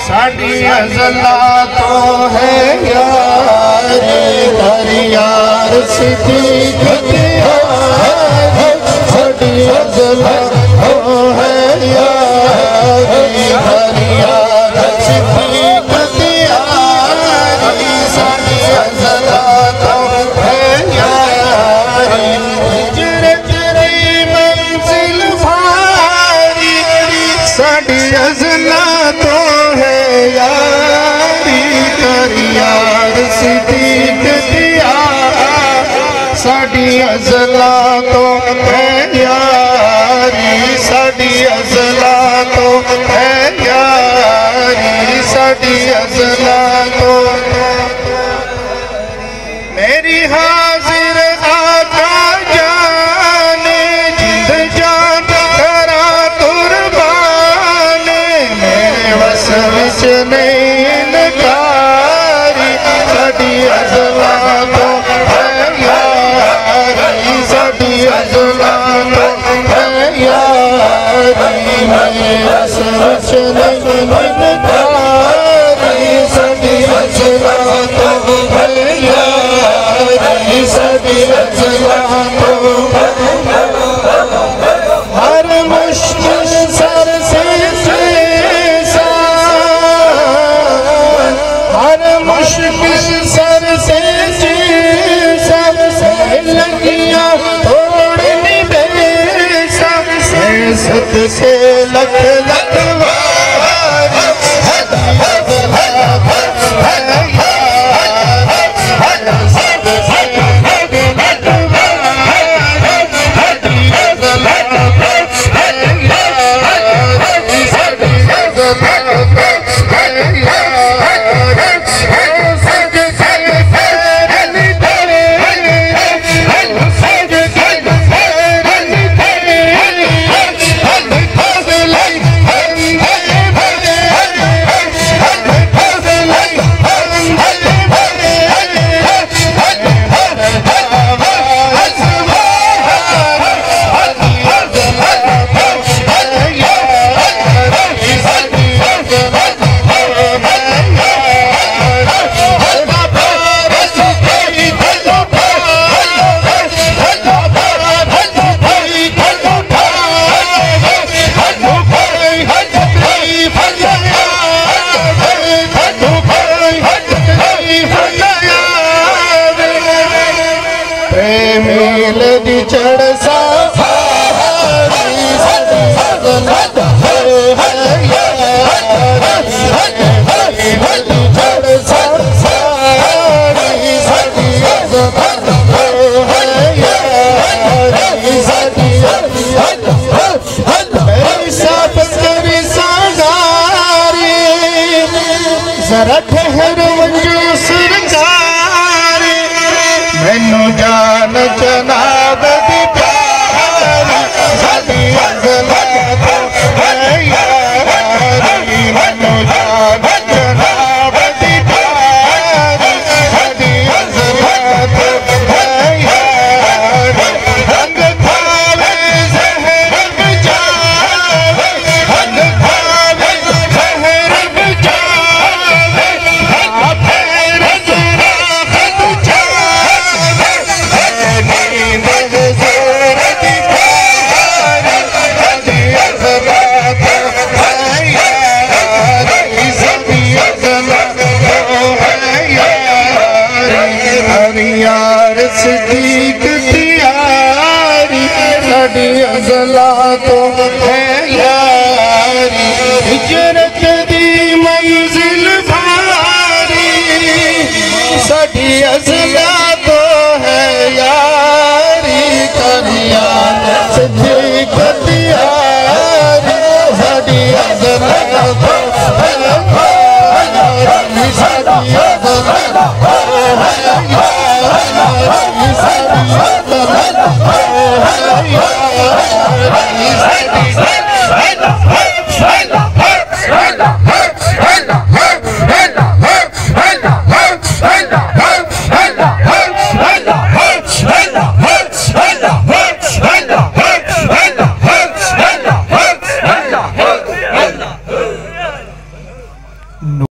साड़ी अज़ला तो है यारी हर यार सिद्दीक़ साड़ी अज़ला तो है यारी हर यार सिद्दीक़ साड़ी अज़ला तो है यारी हिजरत री मंजिल भारी साड़ी अज़ला तो है यारी कर यार सिद्दीक़ दिया साड़ी अज़ला तो है यारी साड़ी अज़ला तो है यारी साड़ी अज़ला तो मेरी हाजिर आका जाने जिंद जान करा कुर्बान मेरे वस विच नहीं इनकारी साड़ी अज़ला तो है यारी साड़ी अज़ला तो है यारी मेरे वस विच नहीं इनकारी साड़ी अज़ला तो है यारी साड़ी अज़ला तो हर मुश्किल सर से हर मुश्किल सर से लगियां तोड़नी बेसब सत से लख लख चढ़ सा जरा ठहर वंजो सरकारी मैनू जान जनाब दी प्यारी साड़ी अज़ला तो है यारी मैनू जान जनाब दी प्यारी साड़ी अज़ला तो है यारी रंग खावे ज़हर बचावे रंग खावे ज़हर बचावे यार सिद्दीक़ यारी साड़ी अज़ला तो है यारी हिजरत दी मंजिल भारी साड़ी अज़ला तो है यारी कर यार सिद्दीक़ यारी साड़ी अज़ला तो है यारी साड़ी अज़ला तो है